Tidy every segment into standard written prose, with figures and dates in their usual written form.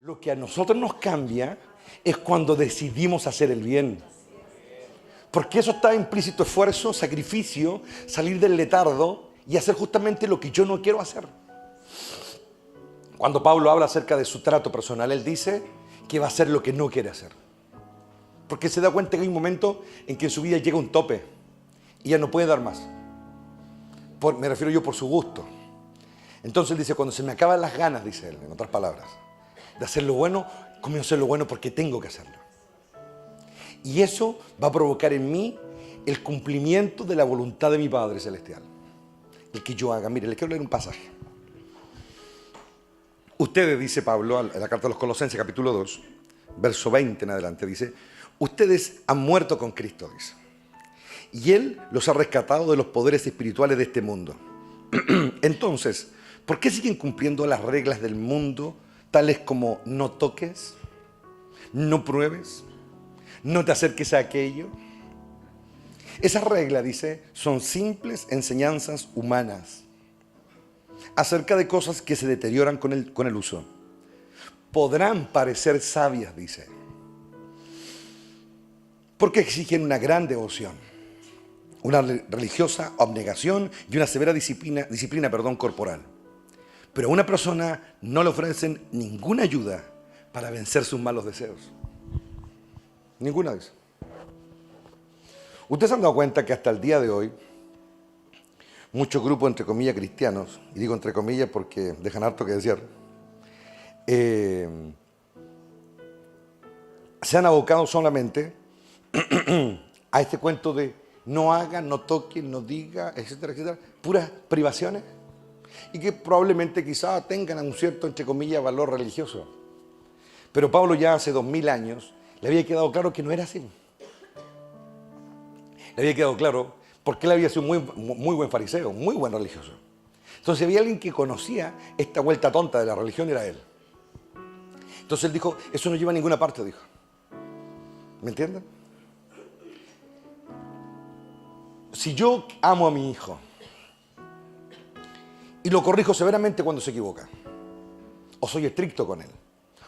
Lo que a nosotros nos cambia es cuando decidimos hacer el bien. Porque eso está implícito: esfuerzo, sacrificio, salir del letargo y hacer justamente lo que yo no quiero hacer. Cuando Pablo habla acerca de su trato personal, él dice que va a hacer lo que no quiere hacer. Porque se da cuenta que hay un momento en que en su vida llega un tope y ya no puede dar más. Me refiero yo por su gusto. Entonces él dice: cuando se me acaban las ganas, dice él, en otras palabras, de hacer lo bueno, comienzo a hacer lo bueno porque tengo que hacerlo. Y eso va a provocar en mí el cumplimiento de la voluntad de mi Padre Celestial. El que yo haga. Mire, les quiero leer un pasaje. Ustedes, dice Pablo en la carta a los Colosenses, capítulo 2, verso 20 en adelante, dice: ustedes han muerto con Cristo, dice. Y Él los ha rescatado de los poderes espirituales de este mundo. Entonces, ¿por qué siguen cumpliendo las reglas del mundo, tales como no toques, no pruebes, no te acerques a aquello? Esas reglas, dice, son simples enseñanzas humanas acerca de cosas que se deterioran con el uso. Podrán parecer sabias, dice, porque exigen una gran devoción, una religiosa abnegación y una severa disciplina corporal. Pero a una persona no le ofrecen ninguna ayuda para vencer sus malos deseos. Ninguna de esas. Ustedes se han dado cuenta que hasta el día de hoy muchos grupos, entre comillas, cristianos, y digo entre comillas porque dejan harto que desear, se han abocado solamente a este cuento de no haga, no toque, no diga, etcétera, etcétera, puras privaciones, y que probablemente quizá tengan un cierto, entre comillas, valor religioso. Pero Pablo ya hace 2000 años le había quedado claro que no era así. Le había quedado claro porque él había sido muy buen fariseo, muy buen religioso. Entonces había alguien que conocía esta vuelta tonta de la religión, era él. Entonces él dijo: eso no lleva a ninguna parte, dijo. ¿Me entienden? Si yo amo a mi hijo y lo corrijo severamente cuando se equivoca, o soy estricto con él,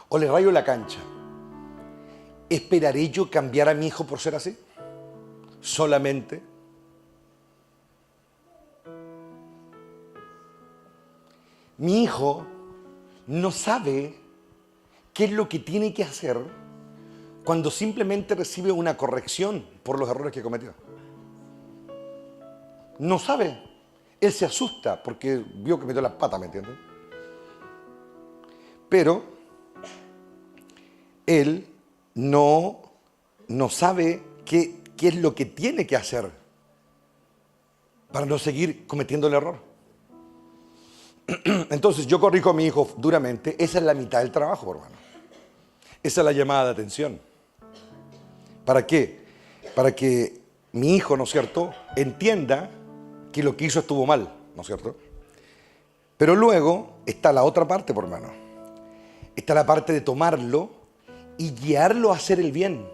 o le rayo la cancha, ¿esperaré yo cambiar a mi hijo por ser así? Solamente. Mi hijo no sabe qué es lo que tiene que hacer cuando simplemente recibe una corrección por los errores que cometió. No sabe. Él se asusta porque vio que metió las patas, ¿me entiendes? Pero él no sabe qué es lo que tiene que hacer para no seguir cometiendo el error. Entonces yo corrijo a mi hijo duramente. Esa es la mitad del trabajo, hermano. Esa es la llamada de atención. ¿Para qué? Para que mi hijo, ¿no es cierto?, entienda que lo que hizo estuvo mal, ¿no es cierto? Pero luego está la otra parte, por hermano. Está la parte de tomarlo y guiarlo a hacer el bien.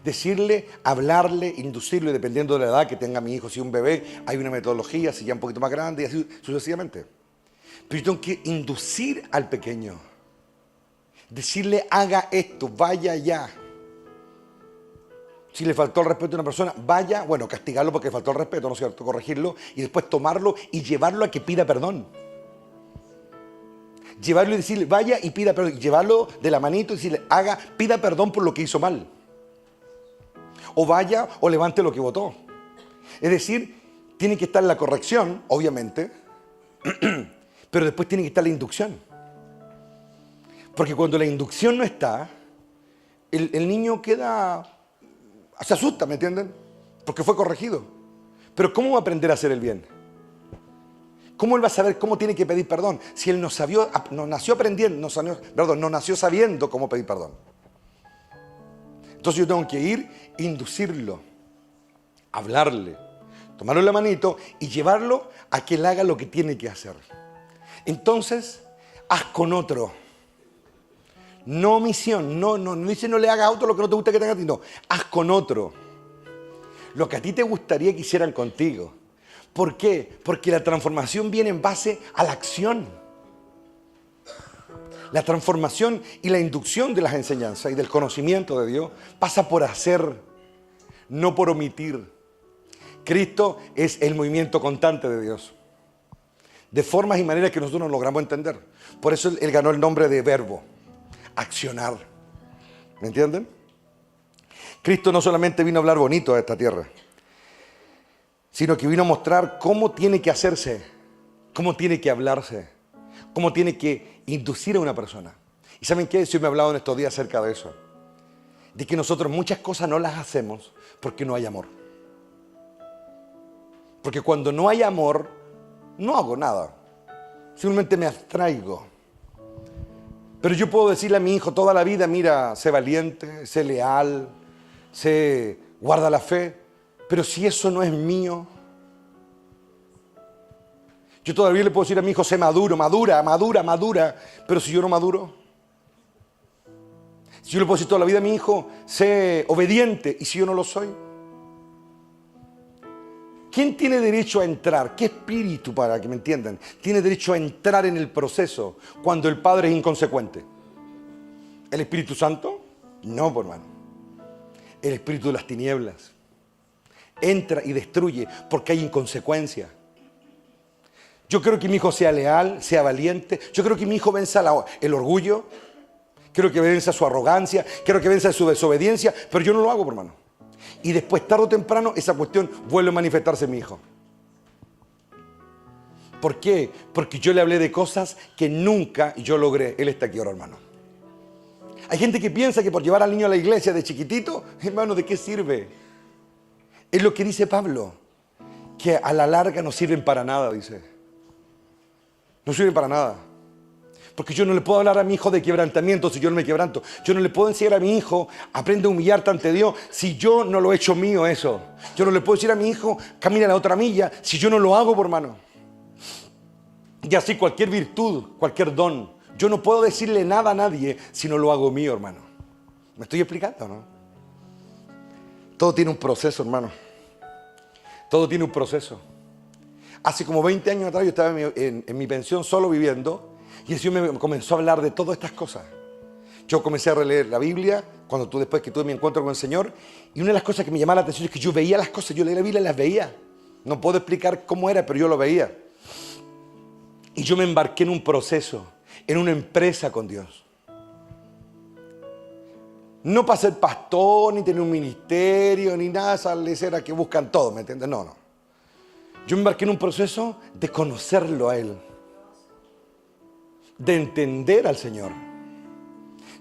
Decirle, hablarle, inducirle, dependiendo de la edad que tenga mi hijo. Si es un bebé, hay una metodología, si ya un poquito más grande, y así sucesivamente. Pero yo tengo que inducir al pequeño. Decirle: haga esto, vaya allá. Si le faltó el respeto a una persona, vaya, bueno, castigarlo porque le faltó el respeto, ¿no es cierto? Corregirlo y después tomarlo y llevarlo a que pida perdón. Llevarlo y decirle: vaya y pida perdón. Llevarlo de la manito y decirle: haga, pida perdón por lo que hizo mal. O vaya o levante lo que votó. Es decir, tiene que estar la corrección, obviamente, pero después tiene que estar la inducción. Porque cuando la inducción no está, el niño se asusta, ¿me entienden? Porque fue corregido. Pero ¿cómo va a aprender a hacer el bien? ¿Cómo él va a saber cómo tiene que pedir perdón? Si él no nació sabiendo cómo pedir perdón. Entonces yo tengo que ir, inducirlo, hablarle, tomarlo en la manito y llevarlo a que él haga lo que tiene que hacer. Entonces, haz con otro. No omisión, no dice no le hagas a otro lo que no te gusta que te haga a ti, no. Haz con otro lo que a ti te gustaría que hicieran contigo. ¿Por qué? Porque la transformación viene en base a la acción. La transformación y la inducción de las enseñanzas y del conocimiento de Dios pasa por hacer, no por omitir. Cristo es el movimiento constante de Dios, de formas y maneras que nosotros no logramos entender. Por eso Él ganó el nombre de verbo, accionar. ¿Me entienden? Cristo no solamente vino a hablar bonito a esta tierra, sino que vino a mostrar cómo tiene que hacerse, cómo tiene que hablarse, cómo tiene que inducir a una persona. ¿Y saben qué? Yo me he hablado en estos días acerca de eso. De que nosotros muchas cosas no las hacemos porque no hay amor. Porque cuando no hay amor, no hago nada. Simplemente me abstraigo. Pero yo puedo decirle a mi hijo toda la vida, mira, sé valiente, sé leal, sé guarda la fe. Pero si eso no es mío, yo todavía le puedo decir a mi hijo, sé maduro, madura. Pero si yo no maduro, si yo le puedo decir toda la vida a mi hijo, sé obediente, y si yo no lo soy, ¿quién tiene derecho a entrar? ¿Qué espíritu, para que me entiendan, tiene derecho a entrar en el proceso cuando el Padre es inconsecuente? ¿El Espíritu Santo? No, por hermano. El espíritu de las tinieblas entra y destruye porque hay inconsecuencia. Yo creo que mi hijo sea leal, sea valiente. Yo creo que mi hijo venza el orgullo. Quiero que venza su arrogancia. Quiero que venza su desobediencia. Pero yo no lo hago, por hermano. Y después, tarde o temprano, esa cuestión vuelve a manifestarse en mi hijo. ¿Por qué? Porque yo le hablé de cosas que nunca yo logré. Él está aquí ahora, hermano. Hay gente que piensa que por llevar al niño a la iglesia de chiquitito, hermano, ¿de qué sirve? Es lo que dice Pablo, que a la larga no sirven para nada, dice. No sirven para nada. Porque yo no le puedo hablar a mi hijo de quebrantamiento si yo no me quebranto. Yo no le puedo enseñar a mi hijo, aprende a humillarte ante Dios, si yo no lo he hecho mío eso. Yo no le puedo decir a mi hijo, camina la otra milla, si yo no lo hago, por hermano. Y así cualquier virtud, cualquier don. Yo no puedo decirle nada a nadie si no lo hago mío, hermano. ¿Me estoy explicando, no? Todo tiene un proceso, hermano. Todo tiene un proceso. Hace como 20 años atrás yo estaba en mi pensión solo viviendo. Y el Señor me comenzó a hablar de todas estas cosas. Yo comencé a releer la Biblia después que tuve mi encuentro con el Señor. Y una de las cosas que me llamaba la atención es que yo veía las cosas. Yo leía la Biblia y las veía. No puedo explicar cómo era, pero yo lo veía. Y yo me embarqué en un proceso, en una empresa con Dios. No para ser pastor, ni tener un ministerio, ni nada, esa lecera que buscan todo, ¿me entiendes? No. Yo me embarqué en un proceso de conocerlo a Él. De entender al Señor,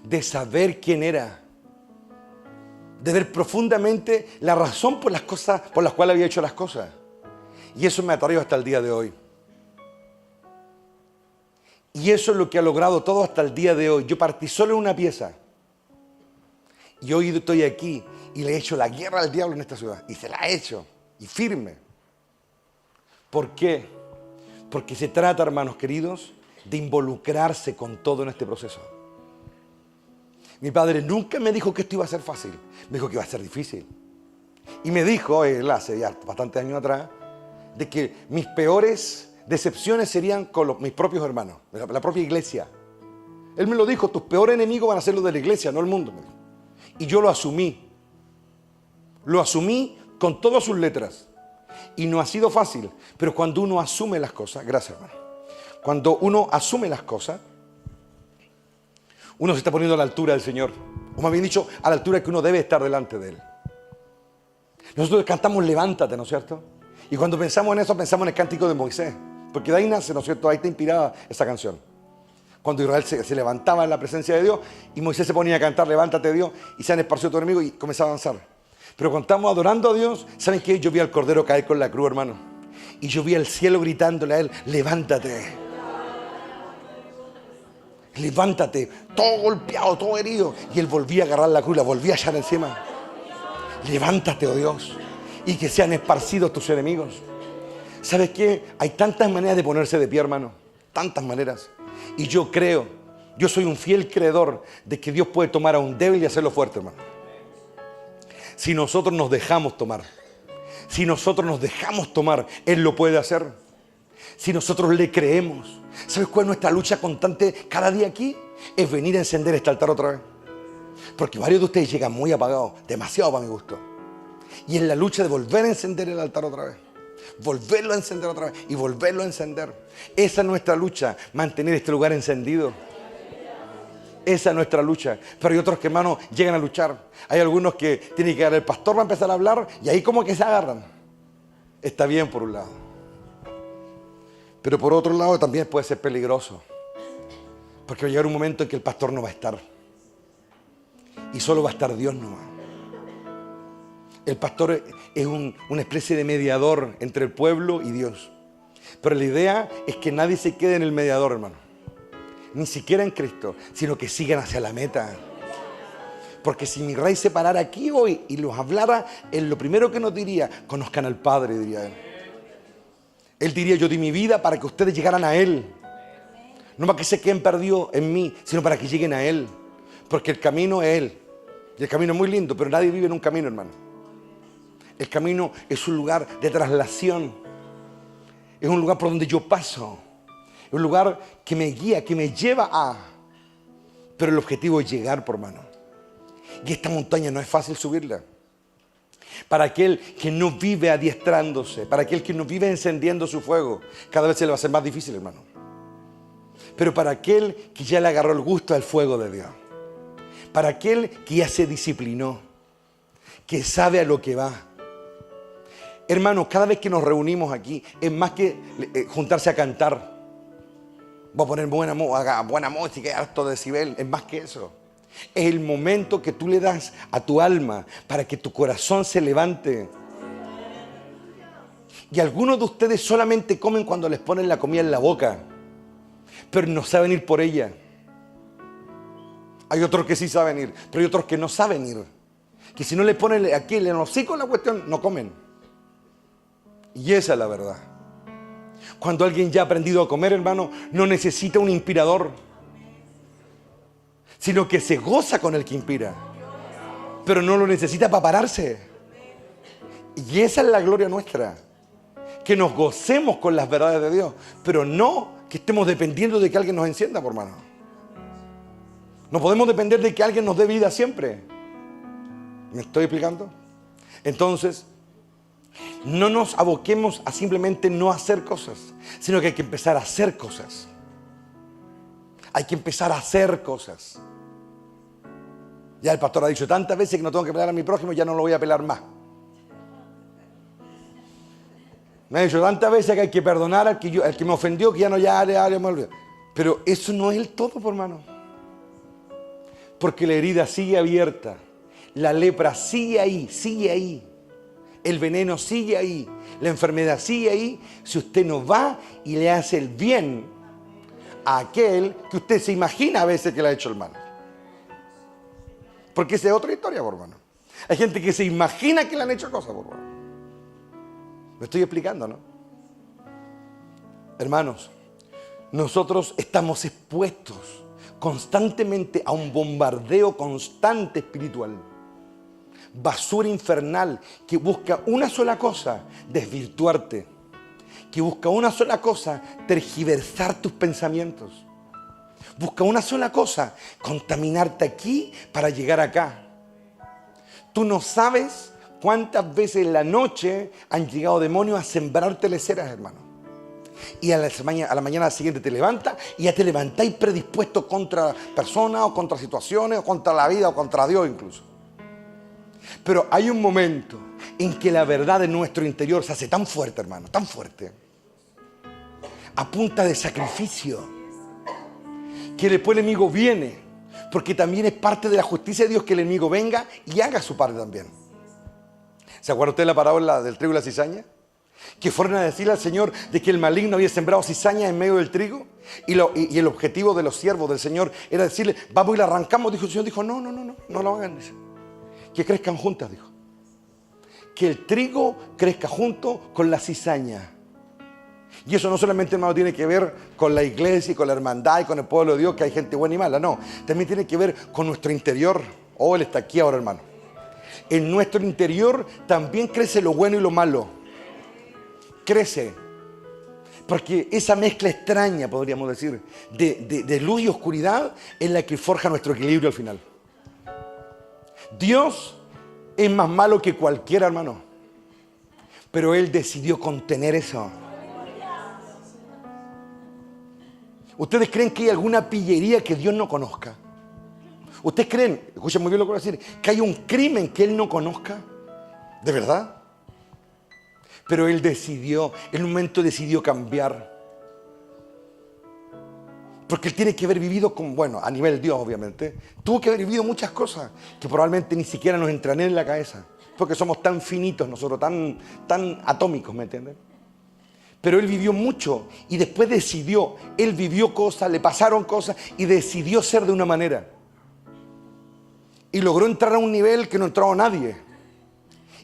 de saber quién era, de ver profundamente la razón por las cuales había hecho las cosas. Y eso me ha traído hasta el día de hoy. Y eso es lo que ha logrado todo hasta el día de hoy. Yo partí solo en una pieza. Y hoy estoy aquí y le he hecho la guerra al diablo en esta ciudad. Y se la he hecho. Y firme. ¿Por qué? Porque se trata, hermanos queridos, de involucrarse con todo en este proceso. Mi padre nunca me dijo que esto iba a ser fácil. Me dijo que iba a ser difícil. Y me dijo, él hace ya bastantes años atrás, de que mis peores decepciones serían con mis propios hermanos, la propia iglesia. Él me lo dijo, tus peores enemigos van a ser los de la iglesia, no el mundo. Y yo lo asumí. Lo asumí con todas sus letras. Y no ha sido fácil. Pero cuando uno asume las cosas, gracias hermano. Cuando uno asume las cosas, uno se está poniendo a la altura del Señor. O más bien dicho, a la altura que uno debe estar delante de Él. Nosotros cantamos Levántate, ¿no es cierto? Y cuando pensamos en eso, pensamos en el cántico de Moisés. Porque de ahí nace, ¿no es cierto? Ahí está inspirada esa canción. Cuando Israel se levantaba en la presencia de Dios y Moisés se ponía a cantar Levántate Dios y se han esparcido tu enemigo y comenzaba a avanzar. Pero cuando estamos adorando a Dios, ¿saben qué? Yo vi al Cordero caer con la cruz, hermano. Y yo vi al cielo gritándole a Él, levántate. Levántate, todo golpeado, todo herido. Y Él volvía a agarrar la cruz, la volvía a echar encima. Levántate, oh Dios, y que sean esparcidos tus enemigos. ¿Sabes qué? Hay tantas maneras de ponerse de pie, hermano. Tantas maneras. Y yo creo, yo soy un fiel creedor de que Dios puede tomar a un débil y hacerlo fuerte, hermano. Si nosotros nos dejamos tomar. Si nosotros nos dejamos tomar, Él lo puede hacer. Si nosotros le creemos. ¿Sabes cuál es nuestra lucha constante cada día aquí? es venir a encender este altar otra vez. Porque varios de ustedes llegan muy apagados, demasiado para mi gusto. Y es la lucha de volver a encender el altar otra vez. Volverlo a encender otra vez y volverlo a encender. Esa es nuestra lucha, mantener este lugar encendido. Esa es nuestra lucha. Pero hay otros que, hermanos, llegan a luchar. Hay algunos que tienen que llegar el pastor, va a empezar a hablar y ahí como que se agarran. Está bien por un lado. Pero por otro lado también puede ser peligroso. Porque va a llegar un momento en que el pastor no va a estar. Y solo va a estar Dios nomás. El pastor es una especie de mediador entre el pueblo y Dios. Pero la idea es que nadie se quede en el mediador, hermano. Ni siquiera en Cristo, sino que sigan hacia la meta. Porque si mi rey se parara aquí hoy y los hablara, él lo primero que nos diría, conozcan al Padre, diría él. Él diría, yo di mi vida para que ustedes llegaran a Él. No para que se queden perdidos en mí, sino para que lleguen a Él. Porque el camino es Él. Y el camino es muy lindo, pero nadie vive en un camino, hermano. El camino es un lugar de traslación. Es un lugar por donde yo paso. Es un lugar que me guía, que me lleva a. Pero el objetivo es llegar, por mano. Y esta montaña no es fácil subirla. Para aquel que no vive adiestrándose, para aquel que no vive encendiendo su fuego, cada vez se le va a hacer más difícil, hermano. Pero para aquel que ya le agarró el gusto al fuego de Dios, para aquel que ya se disciplinó, que sabe a lo que va. Hermano, cada vez que nos reunimos aquí, es más que juntarse a cantar. Voy a poner buena música y harto decibel, es más que eso. Es el momento que tú le das a tu alma para que tu corazón se levante. Y algunos de ustedes solamente comen cuando les ponen la comida en la boca, pero no saben ir por ella. Hay otros que sí saben ir, pero hay otros que no saben ir. Que si no le ponen aquí el hocico la cuestión, no comen. Y esa es la verdad. Cuando alguien ya ha aprendido a comer, hermano, no necesita un inspirador, sino que se goza con el que inspira, pero no lo necesita para pararse. Y esa es la gloria nuestra, que nos gocemos con las verdades de Dios, pero no que estemos dependiendo de que alguien nos encienda, por mano. No podemos depender de que alguien nos dé vida siempre. ¿Me estoy explicando? Entonces, no nos aboquemos a simplemente no hacer cosas, sino que hay que empezar a hacer cosas. Hay que empezar a hacer cosas. Ya el pastor ha dicho tantas veces que no tengo que pelar a mi prójimo, ya no lo voy a pelar más. Me ha dicho tantas veces que hay que perdonar al que me ofendió, que ya no me olvido. Pero eso no es el todo, por hermano. Porque la herida sigue abierta. La lepra sigue ahí. El veneno sigue ahí. La enfermedad sigue ahí. Si usted no va y le hace el bien a aquel que usted se imagina a veces que le ha hecho el mal. Porque esa es otra historia, por hermano. Hay gente que se imagina que le han hecho cosas, por hermano. Me estoy explicando, ¿no? Hermanos, nosotros estamos expuestos constantemente a un bombardeo constante espiritual. Basura infernal que busca una sola cosa, desvirtuarte. Que busca una sola cosa, tergiversar tus pensamientos. Busca una sola cosa, contaminarte aquí para llegar acá. Tú no sabes cuántas veces en la noche han llegado demonios a sembrarte leceras, hermano. Y a la mañana siguiente te levantas y ya te levantáis predispuesto contra personas o contra situaciones o contra la vida o contra Dios incluso. Pero hay un momento en que la verdad de nuestro interior se hace tan fuerte, hermano, tan fuerte, a punta de sacrificio, que después el enemigo viene, porque también es parte de la justicia de Dios que el enemigo venga y haga su parte también. ¿Se acuerda usted de la parábola del trigo y la cizaña? Que fueron a decirle al Señor de que el maligno había sembrado cizaña en medio del trigo y el objetivo de los siervos del Señor era decirle, vamos y la arrancamos. Dijo el Señor, dijo, no lo hagan. Dice. Que crezcan juntas, dijo. Que el trigo crezca junto con la cizaña. Y eso no solamente, hermano, tiene que ver con la iglesia y con la hermandad y con el pueblo de Dios, que hay gente buena y mala, no. También tiene que ver con nuestro interior. Oh, Él está aquí ahora, hermano. En nuestro interior también crece lo bueno y lo malo. Crece. Porque esa mezcla extraña, podríamos decir, de luz y oscuridad es la que forja nuestro equilibrio al final. Dios es más malo que cualquiera, hermano. Pero Él decidió contener eso. ¿Ustedes creen que hay alguna pillería que Dios no conozca? ¿Ustedes creen, escuchen muy bien lo que voy a decir, que hay un crimen que Él no conozca? ¿De verdad? Pero Él decidió, en un momento decidió cambiar. Porque Él tiene que haber vivido, a nivel Dios obviamente, tuvo que haber vivido muchas cosas que probablemente ni siquiera nos entran en la cabeza. Porque somos tan finitos nosotros, tan atómicos, ¿me entienden? Pero Él vivió mucho y después decidió, Él vivió cosas, le pasaron cosas y decidió ser de una manera. Y logró entrar a un nivel que no entraba nadie.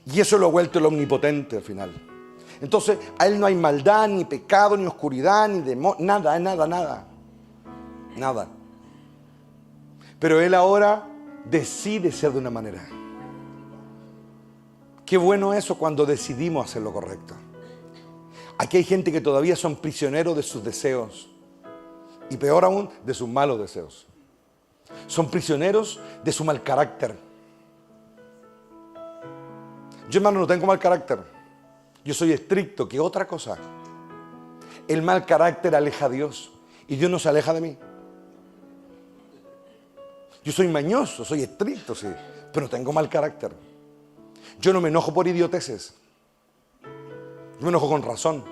Y eso lo ha vuelto el omnipotente al final. Entonces, a Él no hay maldad, ni pecado, ni oscuridad, ni demonio, nada. Pero Él ahora decide ser de una manera. Qué bueno eso cuando decidimos hacer lo correcto. Aquí hay gente que todavía son prisioneros de sus deseos. Y peor aún, de sus malos deseos. Son prisioneros de su mal carácter. Yo, hermano, no tengo mal carácter. Yo soy estricto, que es otra cosa. El mal carácter aleja a Dios. Y Dios no se aleja de mí. Yo soy mañoso, soy estricto, sí. Pero no tengo mal carácter. Yo no me enojo por idioteces. Yo me enojo con razón.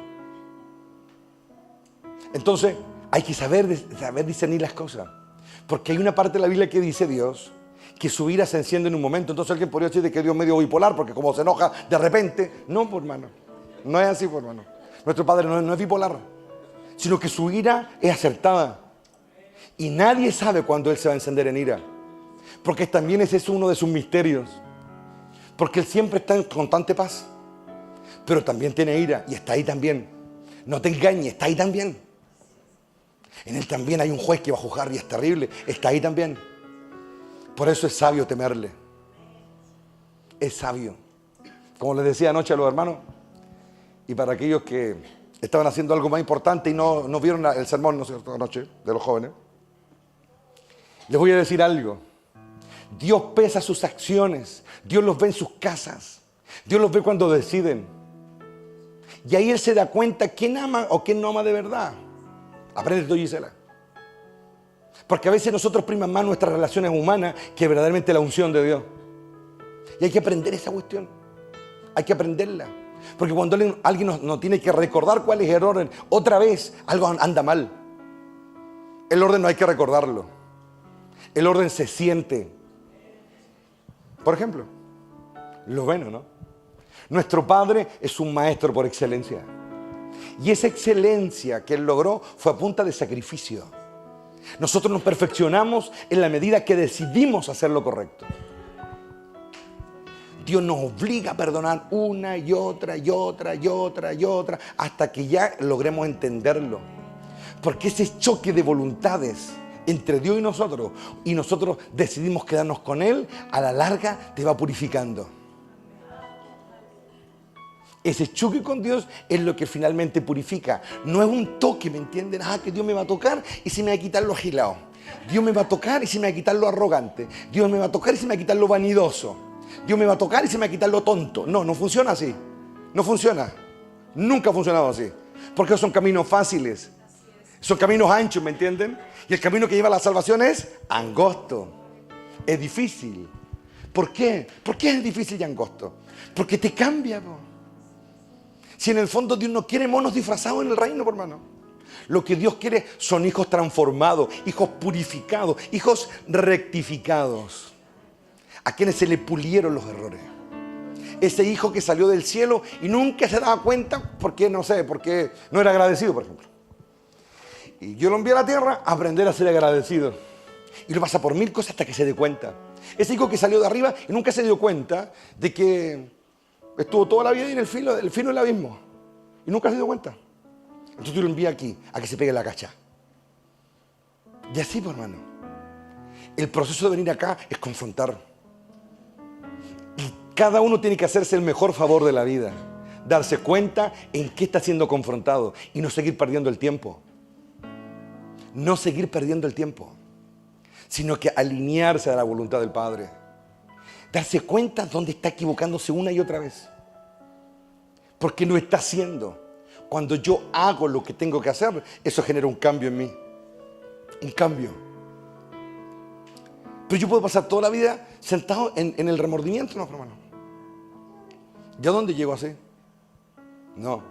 Entonces, hay que saber discernir las cosas. Porque hay una parte de la Biblia que dice Dios que su ira se enciende en un momento. Entonces alguien podría decir que Dios es medio bipolar, porque como se enoja de repente. No, por hermano. No es así, por hermano. Nuestro Padre no es bipolar, sino que su ira es acertada. Y nadie sabe cuándo Él se va a encender en ira. Porque también ese es uno de sus misterios. Porque Él siempre está en constante paz. Pero también tiene ira y está ahí también. No te engañes, está ahí también. En Él también hay un juez que va a juzgar y es terrible. Está ahí también. Por eso es sabio temerle. Es sabio. Como les decía anoche a los hermanos, y para aquellos que estaban haciendo algo más importante y no vieron el sermón, ¿no es cierto?, anoche, de los jóvenes, les voy a decir algo. Dios pesa sus acciones. Dios los ve en sus casas. Dios los ve cuando deciden. Y ahí Él se da cuenta quién ama o quién no ama de verdad. Aprende tú, Gisela. Porque a veces nosotros primamos más nuestras relaciones humanas que verdaderamente la unción de Dios. Y hay que aprender esa cuestión. Hay que aprenderla. Porque cuando alguien nos tiene que recordar cuál es el orden, otra vez algo anda mal. El orden no hay que recordarlo. El orden se siente. Por ejemplo, lo bueno, ¿no? Nuestro Padre es un maestro por excelencia. Y esa excelencia que Él logró fue a punta de sacrificio. Nosotros nos perfeccionamos en la medida que decidimos hacer lo correcto. Dios nos obliga a perdonar una y otra, hasta que ya logremos entenderlo. Porque ese choque de voluntades entre Dios y nosotros decidimos quedarnos con Él, a la larga te va purificando. Ese choque con Dios es lo que finalmente purifica. No es un toque, ¿me entienden? Que Dios me va a tocar y se me va a quitar lo agilado. Dios me va a tocar y se me va a quitar lo arrogante. Dios me va a tocar y se me va a quitar lo vanidoso. Dios me va a tocar y se me va a quitar lo tonto. No funciona así. No funciona. Nunca ha funcionado así. Porque son caminos fáciles. Son caminos anchos, ¿me entienden? Y el camino que lleva a la salvación es angosto. Es difícil. ¿Por qué? ¿Por qué es difícil y angosto? Porque te cambia, po. Si en el fondo Dios no quiere monos disfrazados en el reino, por hermano. Lo que Dios quiere son hijos transformados, hijos purificados, hijos rectificados, a quienes se le pulieron los errores. Ese hijo que salió del cielo y nunca se daba cuenta porque no era agradecido, por ejemplo. Y yo lo envié a la tierra a aprender a ser agradecido. Y lo pasa por 1000 cosas hasta que se dé cuenta. Ese hijo que salió de arriba y nunca se dio cuenta de que estuvo toda la vida en el filo del abismo. Y nunca se dio cuenta. Entonces yo lo envío aquí, a que se pegue la cacha. Y así, pues, hermano. El proceso de venir acá es confrontar. Y cada uno tiene que hacerse el mejor favor de la vida. darse cuenta en qué está siendo confrontado y no seguir perdiendo el tiempo. No seguir perdiendo el tiempo, sino que alinearse a la voluntad del Padre. Darse cuenta dónde está equivocándose una y otra vez. Porque no está haciendo. Cuando yo hago lo que tengo que hacer, eso genera un cambio en mí. Un cambio. Pero yo puedo pasar toda la vida sentado en el remordimiento, ¿no, hermano? ¿Ya dónde llego así? No,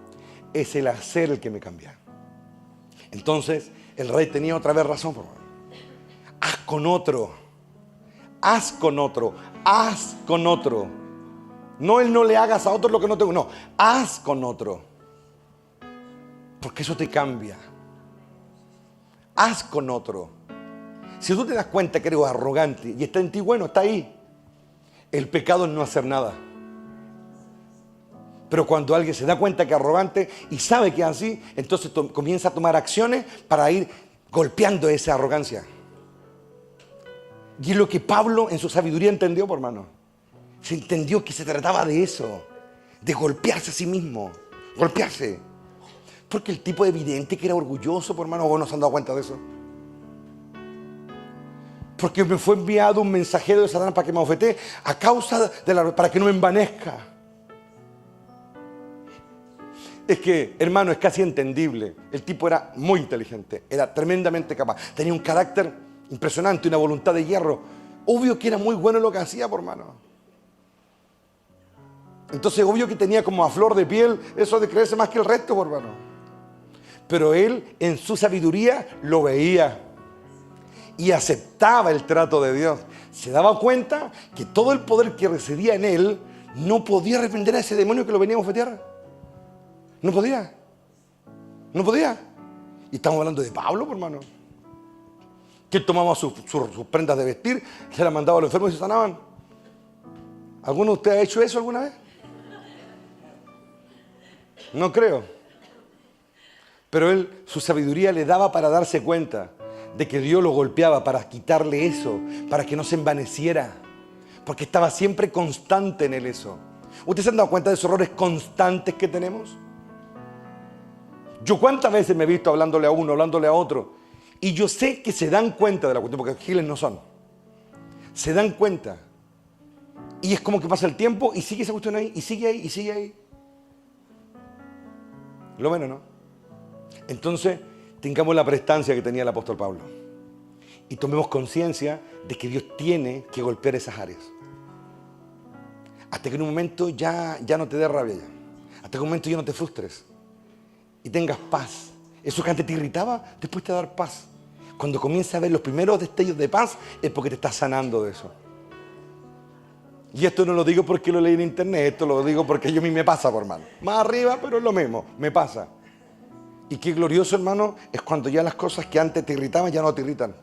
es el hacer el que me cambia. Entonces, el rey tenía otra vez razón, hermano. Haz con otro. Haz con otro. Haz con otro. No, él no le hagas a otro lo que no tengo. No, haz con otro. Porque eso te cambia. Haz con otro. Si tú te das cuenta que eres arrogante y está en ti, bueno, está ahí. El pecado es no hacer nada. Pero cuando alguien se da cuenta que es arrogante y sabe que es así, entonces comienza a tomar acciones para ir golpeando esa arrogancia. Y es lo que Pablo en su sabiduría entendió, por hermano. Se entendió que se trataba de eso, de golpearse a sí mismo, golpearse. Porque el tipo evidente que era orgulloso, por hermano, ¿vos no se han dado cuenta de eso? Porque me fue enviado un mensajero de Satanás para que me abofetee a causa para que no me envanezca. Es que, hermano, es casi entendible. El tipo era muy inteligente, era tremendamente capaz, tenía un carácter impresionante, una voluntad de hierro. Obvio que era muy bueno en lo que hacía, por hermano. Entonces, obvio que tenía como a flor de piel eso de creerse más que el resto, por hermano. Pero él, en su sabiduría, lo veía y aceptaba el trato de Dios. Se daba cuenta que todo el poder que residía en él no podía reprender a ese demonio que lo venía a bofetear. No podía. No podía. Y estamos hablando de Pablo, por hermano. Que él tomaba sus prendas de vestir, se las mandaba a los enfermos y se sanaban. ¿Alguno de ustedes ha hecho eso alguna vez? No creo. Pero él, su sabiduría le daba para darse cuenta de que Dios lo golpeaba para quitarle eso, para que no se envaneciera. Porque estaba siempre constante en él eso. ¿Ustedes se han dado cuenta de esos errores constantes que tenemos? Yo cuántas veces me he visto hablándole a uno, hablándole a otro, y yo sé que se dan cuenta de la cuestión, porque giles no son. Se dan cuenta. Y es como que pasa el tiempo y sigue esa cuestión ahí, y sigue ahí, y sigue ahí. Lo menos, ¿no? Entonces, tengamos la prestancia que tenía el apóstol Pablo. Y tomemos conciencia de que Dios tiene que golpear esas áreas. Hasta que en un momento ya no te dé rabia ya. Hasta que en un momento ya no te frustres. Y tengas paz. Eso que antes te irritaba, después te va a dar paz. Cuando comienzas a ver los primeros destellos de paz, es porque te estás sanando de eso. Y esto no lo digo porque lo leí en internet, esto lo digo porque a mí me pasa, por hermano. Más arriba, pero es lo mismo, me pasa. Y qué glorioso, hermano, es cuando ya las cosas que antes te irritaban ya no te irritan.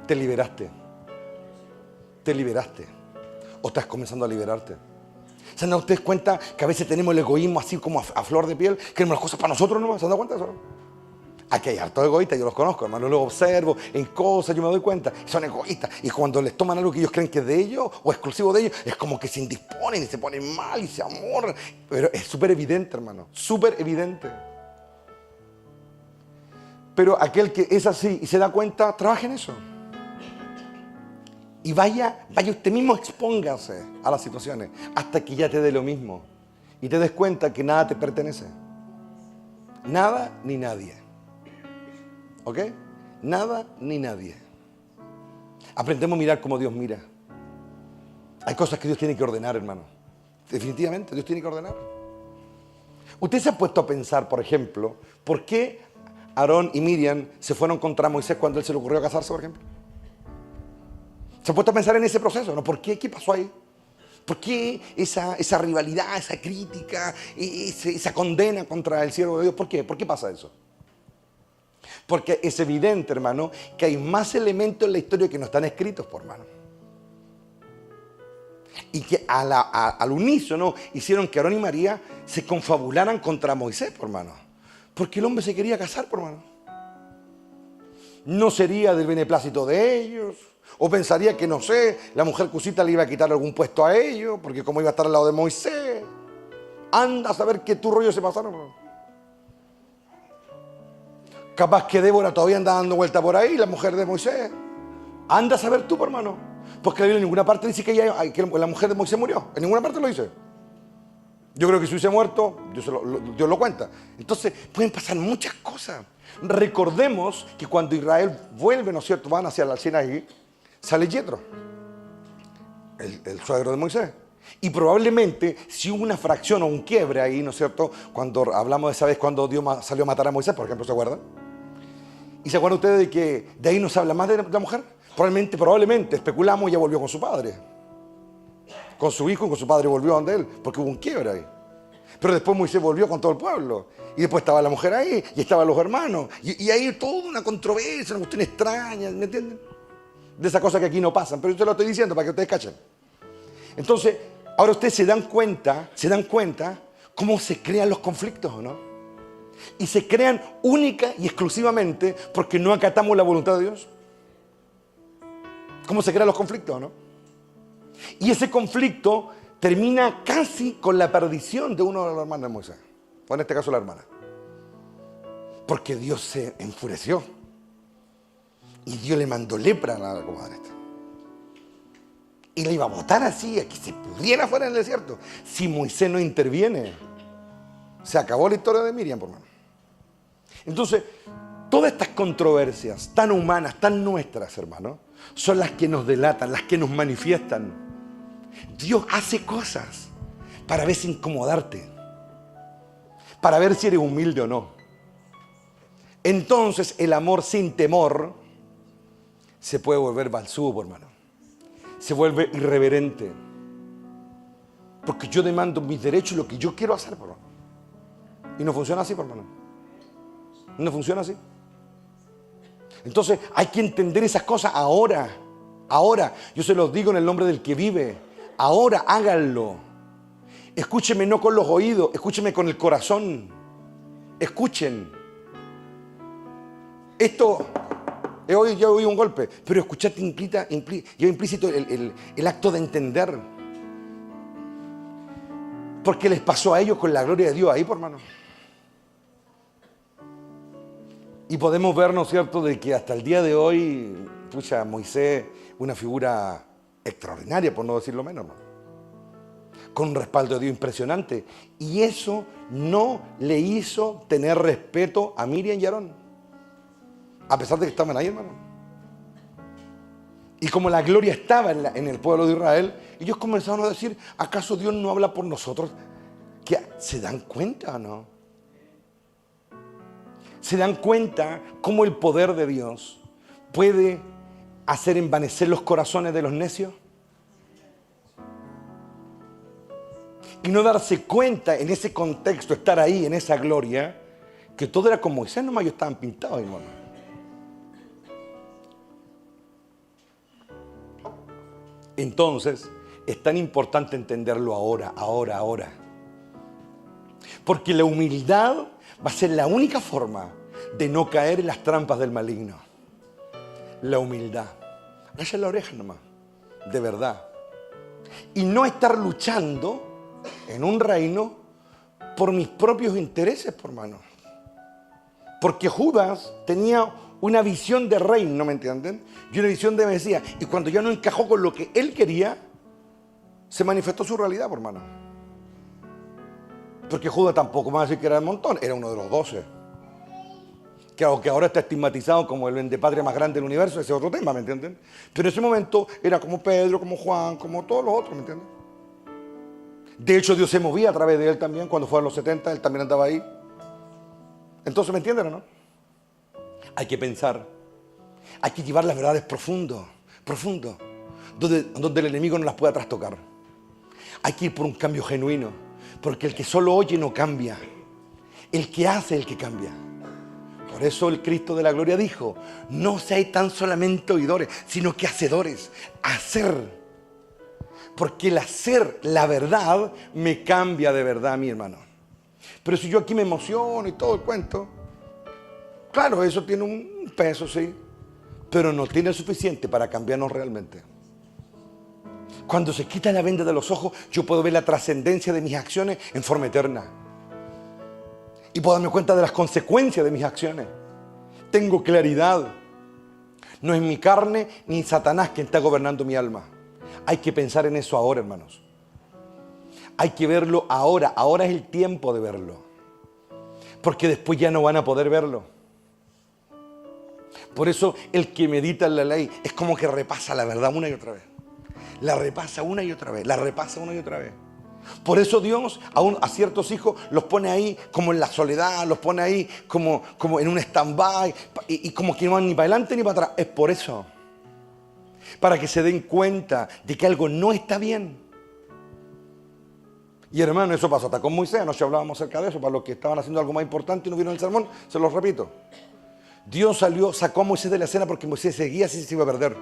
Te liberaste. Te liberaste. O estás comenzando a liberarte. ¿Se han dado ustedes cuenta que a veces tenemos el egoísmo así como a flor de piel? Queremos las cosas para nosotros nomás. ¿Se han dado cuenta de eso? Aquí hay hartos egoístas, yo los conozco, hermano. Los observo en cosas, yo me doy cuenta. Son egoístas. Y cuando les toman algo que ellos creen que es de ellos o exclusivo de ellos, es como que se indisponen y se ponen mal y se amorran. Pero es súper evidente, hermano. Súper evidente. Pero aquel que es así y se da cuenta, trabaja en eso. Y vaya usted mismo, expóngase a las situaciones hasta que ya te dé lo mismo. Y te des cuenta que nada te pertenece. Nada ni nadie. ¿Ok? Nada ni nadie. Aprendemos a mirar como Dios mira. Hay cosas que Dios tiene que ordenar, hermano. Definitivamente, Dios tiene que ordenar. Usted se ha puesto a pensar, por ejemplo, ¿por qué Aarón y Miriam se fueron contra Moisés cuando él se le ocurrió casarse, por ejemplo? ¿Se ha puesto a pensar en ese proceso? ¿No? ¿Por qué? ¿Qué pasó ahí? ¿Por qué esa rivalidad, esa crítica, esa condena contra el siervo de Dios? ¿Por qué? ¿Por qué pasa eso? Porque es evidente, hermano, que hay más elementos en la historia que no están escritos, por hermano. Y que al unísono hicieron que Aarón y María se confabularan contra Moisés, por hermano. Porque el hombre se quería casar, por hermano. No sería del beneplácito de ellos. O pensaría que, no sé, la mujer cusita le iba a quitar algún puesto a ellos, porque como iba a estar al lado de Moisés. Anda a saber qué tu rollo se pasaron, hermano. Capaz que Débora todavía anda dando vuelta por ahí, la mujer de Moisés. Anda a saber tú, hermano. Porque la Biblia en ninguna parte dice que la mujer de Moisés murió. En ninguna parte lo dice. Yo creo que si hubiese muerto, Dios lo cuenta. Entonces, pueden pasar muchas cosas. Recordemos que cuando Israel vuelve, ¿no es cierto?, van hacia el Sinaí, sale Yetro, el suegro de Moisés. Y probablemente, si hubo una fracción o un quiebre ahí, ¿no es cierto?, cuando hablamos de esa vez cuando Dios salió a matar a Moisés, por ejemplo, ¿se acuerdan? ¿Y se acuerdan ustedes de que de ahí no se habla más de la mujer? Probablemente, especulamos, ya volvió con su padre. Con su hijo y con su padre volvió donde él, porque hubo un quiebre ahí. Pero después Moisés volvió con todo el pueblo. Y después estaba la mujer ahí, y estaban los hermanos. Y ahí toda una controversia, una cuestión extraña, ¿me entienden? De esas cosas que aquí no pasan, pero yo te lo estoy diciendo para que ustedes cachen. Entonces, ahora ustedes se dan cuenta cómo se crean los conflictos, ¿o no? Y se crean única y exclusivamente porque no acatamos la voluntad de Dios. ¿Cómo se crean los conflictos, no? Y ese conflicto termina casi con la perdición de uno de los hermanos de Moisés. O en este caso la hermana. Porque Dios se enfureció. Y Dios le mandó lepra a la comadre esta. Y la iba a botar así, a que se pudriera fuera en el desierto. Si Moisés no interviene, se acabó la historia de Miriam, por mano. Entonces, todas estas controversias tan humanas, tan nuestras, hermanos, son las que nos delatan, las que nos manifiestan. Dios hace cosas para ver si incomodarte, para ver si eres humilde o no. Entonces, el amor sin temor se puede volver balsudo, hermano. Se vuelve irreverente. Porque yo demando mis derechos y lo que yo quiero hacer, hermano. Y no funciona así, hermano. No funciona así. Entonces hay que entender esas cosas ahora. Ahora. Yo se los digo en el nombre del que vive. Ahora háganlo. Escúcheme no con los oídos, escúcheme con el corazón. Escuchen. Esto, hoy ya oí un golpe, pero escucharte lleva implícito el acto de entender. Porque les pasó a ellos con la gloria de Dios ahí, por hermano. Y podemos ver, ¿no es cierto?, de que hasta el día de hoy, pucha, Moisés, una figura extraordinaria, por no decirlo menos, hermano. Con un respaldo de Dios impresionante. Y eso no le hizo tener respeto a Miriam y Aarón. A pesar de que estaban ahí, hermano. Y como la gloria estaba en el pueblo de Israel, ellos comenzaron a decir, ¿acaso Dios no habla por nosotros? ¿Se dan cuenta o no? ¿Se dan cuenta cómo el poder de Dios puede hacer envanecer los corazones de los necios? Y no darse cuenta en ese contexto, estar ahí en esa gloria, que todo era como Moisés, nomás ellos estaban pintados, hermano. Entonces, es tan importante entenderlo ahora. Porque la humildad va a ser la única forma de no caer en las trampas del maligno. La humildad. Agacha la oreja nomás, de verdad. Y no estar luchando en un reino por mis propios intereses, por hermano. Porque Judas tenía una visión de reino, ¿me entienden? Y una visión de Mesías. Y cuando ya no encajó con lo que él quería, se manifestó su realidad, por hermano. Porque Judas tampoco va a decir que era el montón, era uno de los 12. Que ahora está estigmatizado como el vendepatria más grande del universo, ese es otro tema, ¿me entienden? Pero en ese momento era como Pedro, como Juan, como todos los otros, ¿me entienden? De hecho, Dios se movía a través de él también. Cuando fue a los 70, él también andaba ahí. Entonces, ¿me entienden o no? Hay que pensar. Hay que llevar las verdades profundo, donde el enemigo no las pueda trastocar. Hay que ir por un cambio genuino, porque el que solo oye no cambia. El que hace es el que cambia. Por eso el Cristo de la gloria dijo, no seáis tan solamente oidores, sino que hacedores. Hacer. Porque el hacer la verdad me cambia de verdad, mi hermano. Pero si yo aquí me emociono y todo el cuento, claro, eso tiene un peso, sí, pero no tiene suficiente para cambiarnos realmente. Cuando se quita la venda de los ojos, yo puedo ver la trascendencia de mis acciones en forma eterna. Y puedo darme cuenta de las consecuencias de mis acciones. Tengo claridad. No es mi carne ni Satanás quien está gobernando mi alma. Hay que pensar en eso ahora, hermanos. Hay que verlo ahora. Ahora es el tiempo de verlo. Porque después ya no van a poder verlo. Por eso el que medita en la ley es como que repasa la verdad una y otra vez. La repasa una y otra vez. La repasa una y otra vez. Por eso Dios a ciertos hijos los pone ahí como en la soledad, los pone ahí como en un stand-by y como que no van ni para adelante ni para atrás. Es por eso. Para que se den cuenta de que algo no está bien. Y hermano, eso pasó hasta con Moisés. Anoche hablábamos acerca de eso. Para los que estaban haciendo algo más importante y no vieron el sermón, se los repito. Dios sacó a Moisés de la escena porque Moisés seguía así, se iba a perder.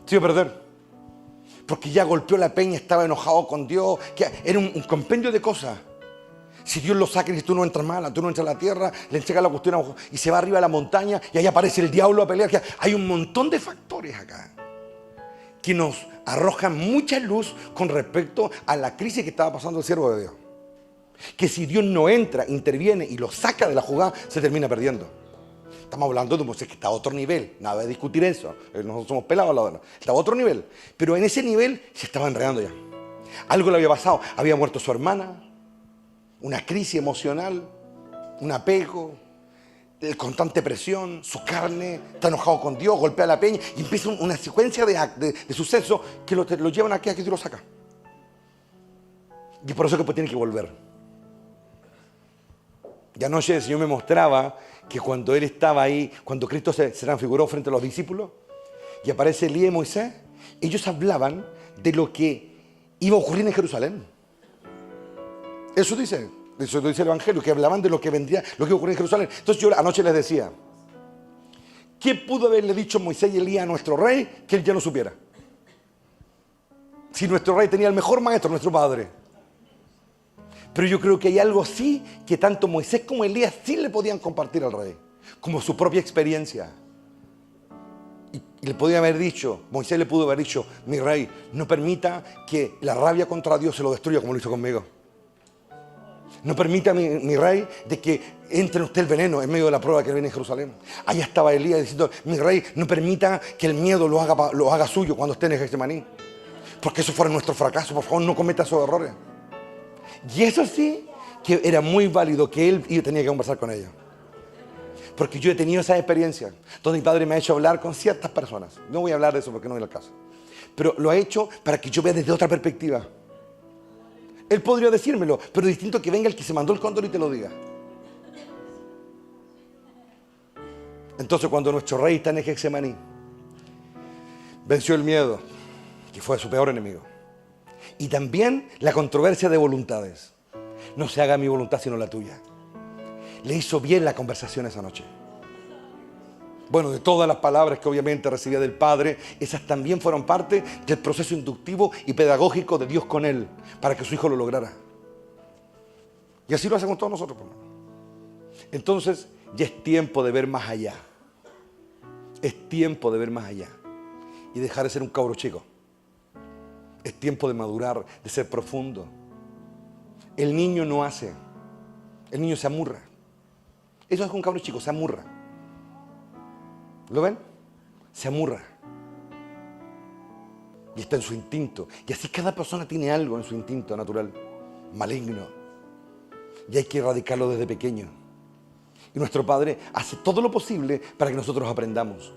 Se iba a perder. Porque ya golpeó la peña, estaba enojado con Dios. Que era un compendio de cosas. Si Dios lo saca y dice, tú no entras mala, tú no entras a la tierra, le entrega la cuestión a ojo, y se va arriba a la montaña y ahí aparece el diablo a pelear. Hay un montón de factores acá que nos arrojan mucha luz con respecto a la crisis que estaba pasando el siervo de Dios. Que si Dios no entra, interviene y lo saca de la jugada, se termina perdiendo. Estamos hablando de un Moisés que está a otro nivel. Nada de discutir eso. Nosotros somos pelados al lado de él. Está a otro nivel. Pero en ese nivel se estaba enredando ya. Algo le había pasado. Había muerto su hermana. Una crisis emocional. Un apego. Constante presión. Su carne. Está enojado con Dios. Golpea la peña. Y empieza una secuencia de sucesos que lo llevan aquí a que Dios lo saca. Y por eso que tiene que volver. Y anoche el Señor me mostraba que cuando Él estaba ahí, cuando Cristo se transfiguró frente a los discípulos, y aparece Elías y Moisés, ellos hablaban de lo que iba a ocurrir en Jerusalén. Eso dice el Evangelio, que hablaban de lo que vendría, lo que iba a ocurrir en Jerusalén. Entonces yo anoche les decía, ¿qué pudo haberle dicho Moisés y Elías a nuestro rey que él ya no supiera? Si nuestro rey tenía el mejor maestro, nuestro padre. Pero yo creo que hay algo así que tanto Moisés como Elías sí le podían compartir al rey, como su propia experiencia. Y le podía haber dicho, Moisés le pudo haber dicho, mi rey, no permita que la rabia contra Dios se lo destruya como lo hizo conmigo. No permita, mi rey, de que entre usted el veneno en medio de la prueba que viene en Jerusalén. Allá estaba Elías diciendo, mi rey, no permita que el miedo lo haga suyo cuando esté en Getsemaní. Porque eso fuera nuestro fracaso, por favor, no cometa esos errores. Y eso sí, que era muy válido que él tenía que conversar con ellos. Porque yo he tenido esa experiencia, donde mi padre me ha hecho hablar con ciertas personas. No voy a hablar de eso porque no viene al caso. Pero lo ha hecho para que yo vea desde otra perspectiva. Él podría decírmelo, pero distinto que venga el que se mandó el cóndor y te lo diga. Entonces cuando nuestro rey está en Getsemaní, venció el miedo, que fue su peor enemigo. Y también la controversia de voluntades. No se haga mi voluntad sino la tuya. Le hizo bien la conversación esa noche. Bueno, de todas las palabras que obviamente recibía del Padre, esas también fueron parte del proceso inductivo y pedagógico de Dios con él, para que su hijo lo lograra. Y así lo hace con todos nosotros. Entonces, ya es tiempo de ver más allá. Es tiempo de ver más allá. Y dejar de ser un cabro chico. Es tiempo de madurar, de ser profundo. El niño no hace. El niño se amurra. Eso es un cabro chico, se amurra. ¿Lo ven? Se amurra. Y está en su instinto. Y así cada persona tiene algo en su instinto natural, maligno. Y hay que erradicarlo desde pequeño. Y nuestro Padre hace todo lo posible para que nosotros aprendamos.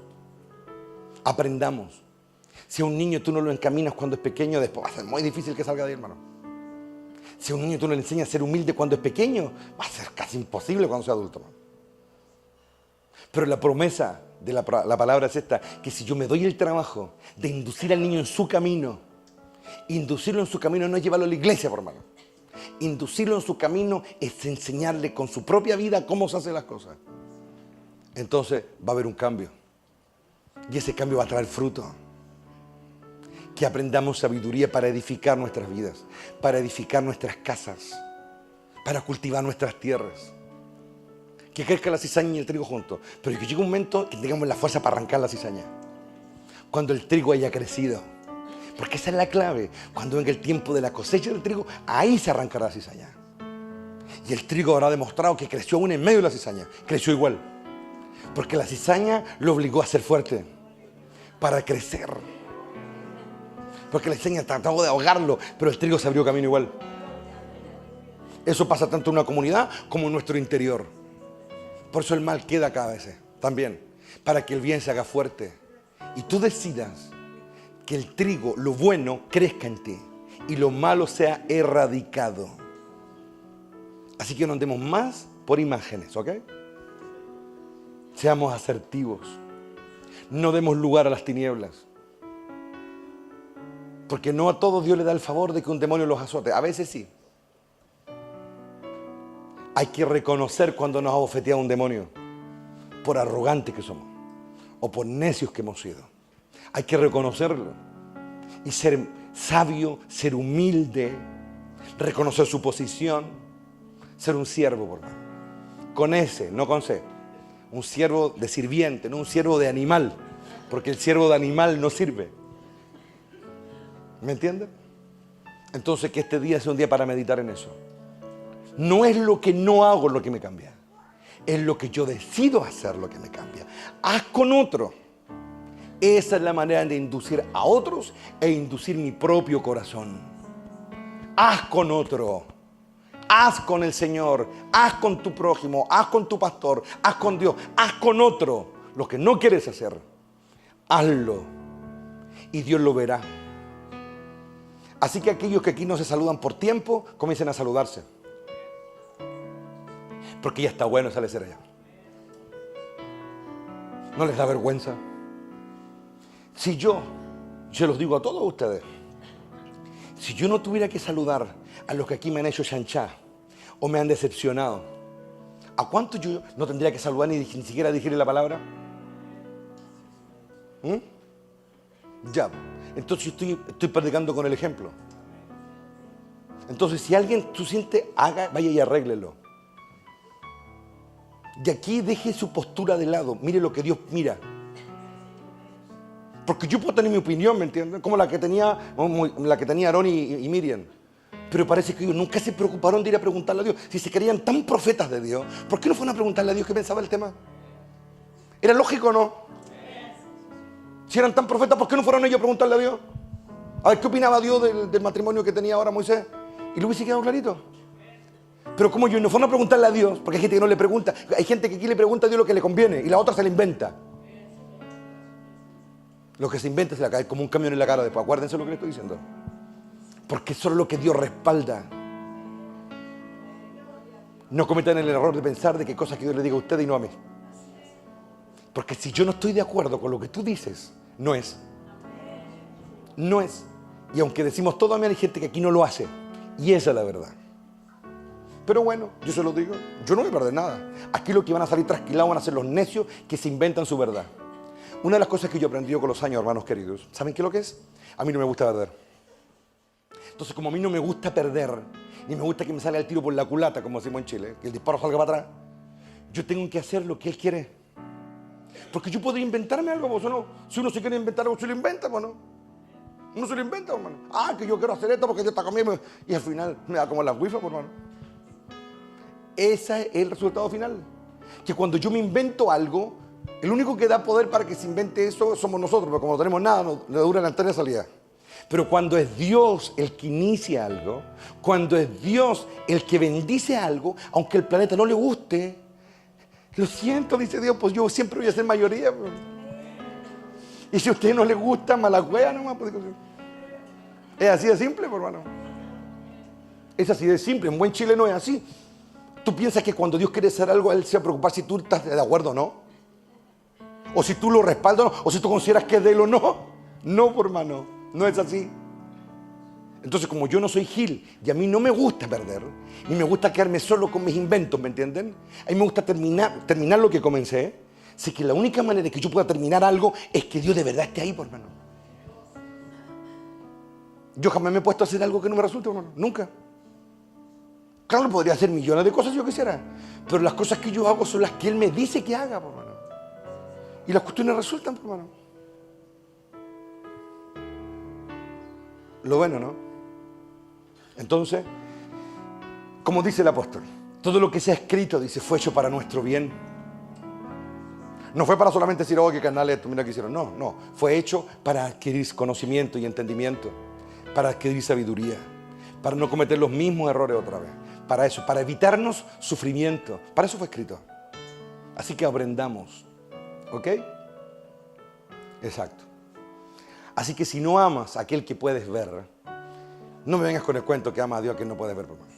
Aprendamos. Si a un niño tú no lo encaminas cuando es pequeño, después va a ser muy difícil que salga de ahí, hermano. Si a un niño tú no le enseñas a ser humilde cuando es pequeño, va a ser casi imposible cuando sea adulto, hermano. Pero la promesa de la palabra es esta, que si yo me doy el trabajo de inducir al niño en su camino, inducirlo en su camino no es llevarlo a la iglesia, por hermano. Inducirlo en su camino es enseñarle con su propia vida cómo se hacen las cosas. Entonces va a haber un cambio. Y ese cambio va a traer fruto. Que aprendamos sabiduría para edificar nuestras vidas, para edificar nuestras casas, para cultivar nuestras tierras. Que crezca la cizaña y el trigo juntos, pero que llegue un momento que tengamos la fuerza para arrancar la cizaña. cuando el trigo haya crecido. Porque esa es la clave. Cuando venga el tiempo de la cosecha del trigo, ahí se arrancará la cizaña. Y el trigo habrá demostrado que creció aún en medio de la cizaña. Creció igual. Porque la cizaña lo obligó a ser fuerte. Para crecer. Porque la cizaña trató de ahogarlo, pero el trigo se abrió camino igual. Eso pasa tanto en una comunidad como en nuestro interior. Por eso el mal queda cada vez también. Para que el bien se haga fuerte. Y tú decidas que el trigo, lo bueno, crezca en ti. Y lo malo sea erradicado. Así que no andemos más por imágenes, ¿ok? Seamos asertivos. No demos lugar a las tinieblas. Porque no a todos Dios le da el favor de que un demonio los azote. A veces sí. Hay que reconocer cuando nos ha bofeteado un demonio. Por arrogantes que somos. O por necios que hemos sido. Hay que reconocerlo. Y ser sabio, ser humilde. Reconocer su posición. Ser un siervo, por favor. Con S, no con C. Un siervo de sirviente, no un siervo de animal. Porque el siervo de animal no sirve. ¿Me entienden? Entonces que este día sea un día para meditar en eso. No es lo que no hago lo que me cambia. Es lo que yo decido hacer lo que me cambia. Haz con otro. Esa es la manera de inducir a otros e inducir mi propio corazón. Haz con otro. Haz con el Señor, haz con tu prójimo, haz con tu pastor, haz con Dios, haz con otro. Lo que no quieres hacer, hazlo. Y Dios lo verá. Así que aquellos que aquí no se saludan por tiempo, comiencen a saludarse. Porque ya está bueno establecer allá. ¿No les da vergüenza? Si yo los digo a todos ustedes, si yo no tuviera que saludar a los que aquí me han hecho chanchá o me han decepcionado, ¿a cuántos yo no tendría que saludar ni siquiera dirigirle la palabra? Ya, entonces yo estoy predicando con el ejemplo. Entonces si alguien tú sientes, vaya y arréglelo. Y aquí deje su postura de lado, mire lo que Dios mira. Porque yo puedo tener mi opinión, ¿me entienden? Como la que tenía Aarón y Miriam. Pero parece que ellos nunca se preocuparon de ir a preguntarle a Dios. Si se creían tan profetas de Dios, ¿por qué no fueron a preguntarle a Dios qué pensaba el tema? ¿Era lógico o no? Si eran tan profetas, ¿por qué no fueron ellos a preguntarle a Dios? A ver qué opinaba Dios del matrimonio que tenía ahora Moisés. Y le hubiese quedado clarito. Pero como ellos no fueron a preguntarle a Dios, porque hay gente que no le pregunta. Hay gente que aquí le pregunta a Dios lo que le conviene y la otra se le inventa. Lo que se inventa se le cae como un camión en la cara después. Acuérdense lo que les estoy diciendo. Porque eso es lo que Dios respalda. No cometan el error de pensar de que cosas que Dios le diga a usted y no a mí. Porque si yo no estoy de acuerdo con lo que tú dices, no es. No es. Y aunque decimos todo, hay gente que aquí no lo hace. Y esa es la verdad. Pero bueno, yo se lo digo, yo no voy a perder nada. Aquí lo que van a salir trasquilados van a ser los necios que se inventan su verdad. Una de las cosas que yo he aprendido con los años, hermanos queridos, ¿saben qué es lo que es? A mí no me gusta perder. Entonces, como a mí no me gusta perder, ni me gusta que me salga el tiro por la culata, como decimos en Chile, que el disparo salga para atrás, yo tengo que hacer lo que él quiere. Porque yo podría inventarme algo, ¿vos o no? Si uno se quiere inventar algo, se lo inventa, ¿o no? Uno se lo inventa, hermano. Que yo quiero hacer esto porque Dios está conmigo. Y al final me da como la wifi, hermano. Ese es el resultado final. Que cuando yo me invento algo, el único que da poder para que se invente eso somos nosotros, porque como no tenemos nada, nos dura la antena de salida. Pero cuando es Dios el que inicia algo, cuando es Dios el que bendice algo, aunque el planeta no le guste, lo siento, dice Dios, pues yo siempre voy a ser mayoría. Pues. Y si a usted no le gusta, mala hueá nomás. Pues, es así de simple, pues, hermano. Es así de simple, en buen chileno es así. ¿Tú piensas que cuando Dios quiere hacer algo, Él se va a preocupar si tú estás de acuerdo o no? O si tú lo respaldas o no, o si tú consideras que es de él o no. No, por hermano, no es así. Entonces, como yo no soy Gil y a mí no me gusta perder, ni me gusta quedarme solo con mis inventos, ¿me entienden? A mí me gusta terminar lo que comencé. Sé que la única manera de que yo pueda terminar algo es que Dios de verdad esté ahí, por hermano. Yo jamás me he puesto a hacer algo que no me resulte, hermano. Nunca. Claro, podría hacer millones de cosas si yo quisiera, pero las cosas que yo hago son las que Él me dice que haga, por hermano. Y las cuestiones resultan, por hermano. ¿Lo ven o no? Entonces, como dice el apóstol, todo lo que se ha escrito, dice, fue hecho para nuestro bien. No fue para solamente decir, oh, qué canal esto, mira qué hicieron. No, no. Fue hecho para adquirir conocimiento y entendimiento, para adquirir sabiduría, para no cometer los mismos errores otra vez. Para eso, para evitarnos sufrimiento. Para eso fue escrito. Así que aprendamos. ¿Ok? Exacto. Así que si no amas a aquel que puedes ver, no me vengas con el cuento que ama a Dios a quien no puedes ver, hermano.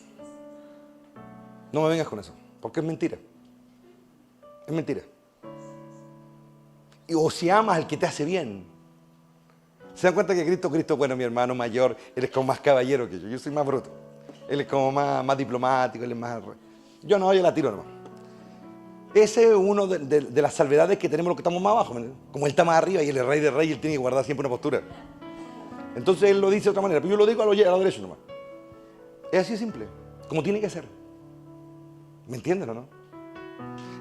No me vengas con eso, porque es mentira. Es mentira. O si amas al que te hace bien. ¿Se dan cuenta que Cristo, bueno, mi hermano mayor, él es como más caballero que yo soy más bruto. Él es como más diplomático, él es más... Yo la tiro nomás. Ese es uno de las salvedades que tenemos los que estamos más abajo. Como él está más arriba y él es rey de reyes, él tiene que guardar siempre una postura. Entonces él lo dice de otra manera, pero yo lo digo a lo derecho nomás. Es así de simple, como tiene que ser. ¿Me entienden o no?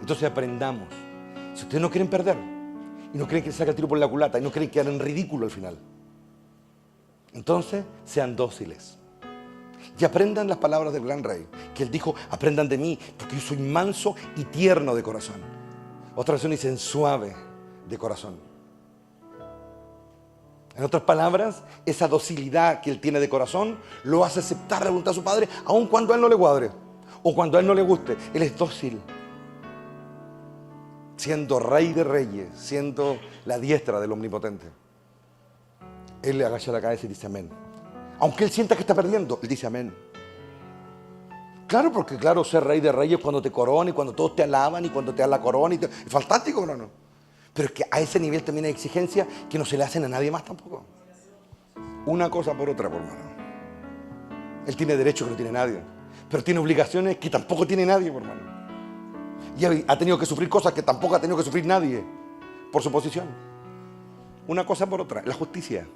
Entonces aprendamos. Si ustedes no quieren perder, y no creen que se saca el tiro por la culata, y no creen que quedar en ridículo al final, entonces sean dóciles. Y aprendan las palabras del gran rey, que él dijo, aprendan de mí, porque yo soy manso y tierno de corazón. Otra versión dice, suave de corazón. En otras palabras, esa docilidad que él tiene de corazón lo hace aceptar la voluntad de su padre, aun cuando a él no le cuadre, o cuando a él no le guste. Él es dócil. Siendo rey de reyes, siendo la diestra del omnipotente. Él le agacha la cabeza y dice amén. Aunque él sienta que está perdiendo, él dice amén. Claro, porque claro, ser rey de reyes cuando te corona y cuando todos te alaban y cuando te dan la corona. Es fantástico, no. Pero es que a ese nivel también hay exigencias que no se le hacen a nadie más tampoco. Una cosa por otra, por hermano. Él tiene derechos que no tiene nadie. Pero tiene obligaciones que tampoco tiene nadie, por hermano. Y ha tenido que sufrir cosas que tampoco ha tenido que sufrir nadie por su posición. Una cosa por otra, la justicia.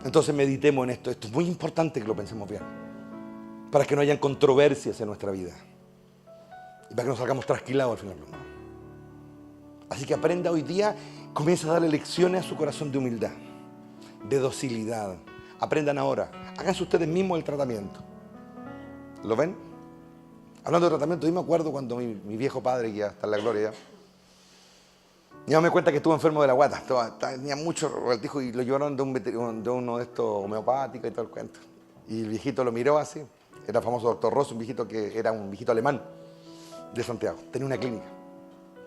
Entonces meditemos en esto. Esto es muy importante que lo pensemos bien. Para que no hayan controversias en nuestra vida. Y para que no salgamos trasquilados al final. Así que aprenda hoy día, comienza a darle lecciones a su corazón de humildad, de docilidad. Aprendan ahora. Háganse ustedes mismos el tratamiento. ¿Lo ven? Hablando de tratamiento, yo me acuerdo cuando mi viejo padre, que ya está en la gloria ya, mi mamá me cuenta que estuvo enfermo de la guata, tenía mucho revoltijo y lo llevaron de uno de estos homeopáticos y todo el cuento. Y el viejito lo miró así, era el famoso doctor Ross, un viejito que era un viejito alemán de Santiago, tenía una clínica.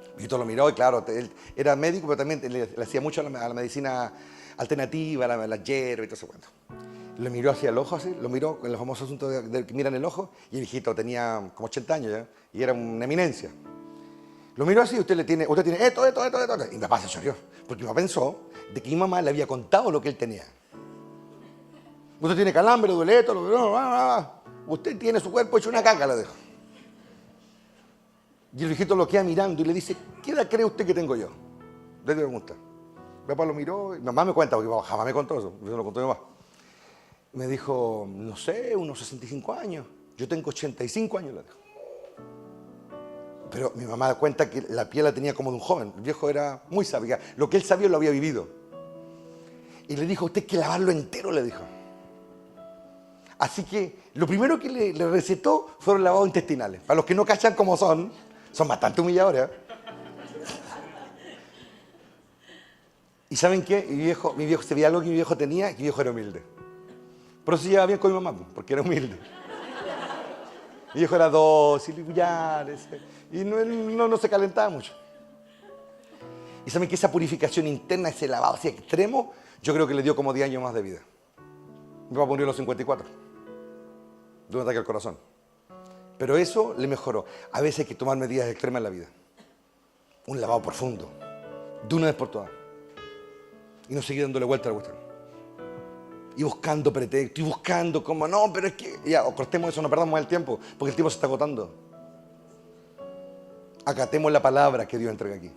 El viejito lo miró y claro, él era médico, pero también le hacía mucho a la medicina alternativa, a la hierba y todo ese cuento. Le miró hacia el ojo así, lo miró con el famoso asunto de que miran el ojo, y el viejito tenía como 80 años ya, y era una eminencia. Lo miró así, usted tiene esto. Y mi papá se chorreó, porque mi papá pensó de que mi mamá le había contado lo que él tenía. Usted tiene calambre, duele esto, usted tiene su cuerpo hecho una caca, le dijo. Y el viejito lo queda mirando y le dice, ¿qué edad cree usted que tengo yo? Le pregunta. Mi papá lo miró, y mi mamá me cuenta, porque mi papá jamás me contó eso, me lo contó mi mamá. Me dijo, no sé, unos 65 años. Yo tengo 85 años, le dijo. Pero mi mamá da cuenta que la piel la tenía como de un joven. El viejo era muy sabio. Lo que él sabía lo había vivido. Y le dijo, usted hay que lavarlo entero, le dijo. Así que lo primero que le recetó fueron lavados intestinales. Para los que no cachan cómo son bastante humilladores. ¿Eh? ¿Y saben qué? Mi viejo se veía algo que mi viejo tenía, que mi viejo era humilde. Por eso se llevaba bien con mi mamá, porque era humilde. Mi viejo era dócil, y no se calentaba mucho. Y saben que esa purificación interna, ese lavado así extremo, yo creo que le dio como 10 años más de vida. Mi papá murió a los 54, de un ataque al corazón. Pero eso le mejoró. A veces hay que tomar medidas extremas en la vida. Un lavado profundo, de una vez por todas. Y no seguir dándole vuelta a la cuestión. Y buscando pretextos, y buscando como, no, pero es que, ya, cortemos eso, no perdamos el tiempo, porque el tiempo se está agotando. Acatemos la palabra que Dios entrega aquí.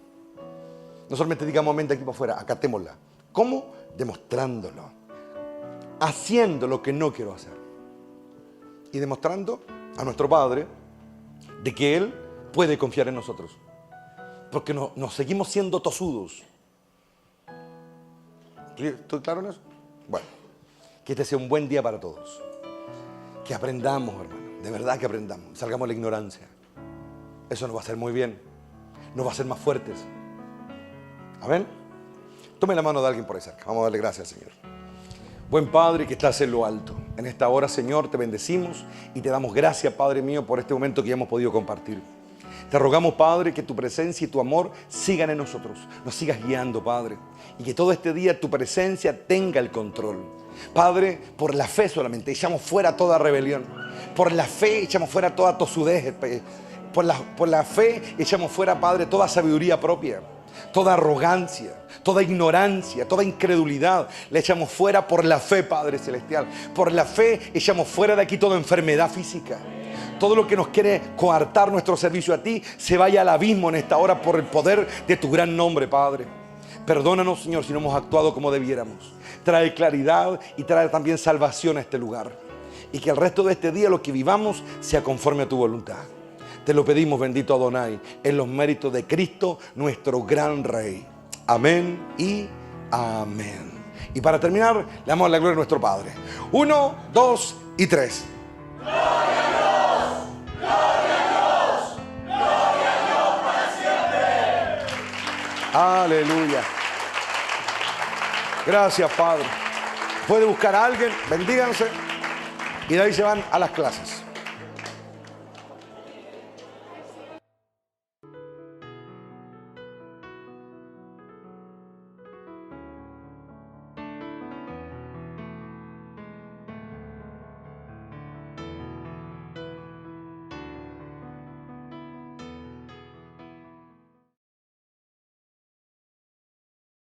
No solamente digamos amén de aquí para afuera, acatémosla. ¿Cómo? Demostrándolo. Haciendo lo que no quiero hacer. Y demostrando a nuestro Padre de que Él puede confiar en nosotros. Porque nos seguimos siendo tosudos. ¿Estoy claro en eso? Bueno. Que este sea un buen día para todos. Que aprendamos, hermano. De verdad que aprendamos. Salgamos de la ignorancia. Eso nos va a hacer muy bien. Nos va a hacer más fuertes. Amén. Tome la mano de alguien por ahí cerca. Vamos a darle gracias al Señor. Buen Padre que estás en lo alto. En esta hora, Señor, te bendecimos y te damos gracias, Padre mío, por este momento que ya hemos podido compartir. Te rogamos, Padre, que tu presencia y tu amor sigan en nosotros. Nos sigas guiando, Padre. Y que todo este día tu presencia tenga el control. Padre, por la fe solamente echamos fuera toda rebelión. Por la fe echamos fuera toda tosudez. Por la fe echamos fuera, Padre, toda sabiduría propia. Toda arrogancia, toda ignorancia, toda incredulidad, la echamos fuera por la fe, Padre Celestial. Por la fe echamos fuera de aquí toda enfermedad física. Todo lo que nos quiere coartar nuestro servicio a ti, se vaya al abismo en esta hora por el poder de tu gran nombre, Padre. Perdónanos, Señor, si no hemos actuado como debiéramos. Trae claridad y trae también salvación a este lugar. Y que el resto de este día, lo que vivamos, sea conforme a tu voluntad. Te lo pedimos, bendito Adonai, en los méritos de Cristo, nuestro gran Rey. Amén y amén. Y para terminar, le damos la gloria a nuestro Padre. 1, 2 y 3. ¡Gloria a Dios! ¡Gloria a Dios! ¡Gloria a Dios para siempre! Aleluya. Gracias, Padre. Puede buscar a alguien, bendíganse y de ahí se van a las clases.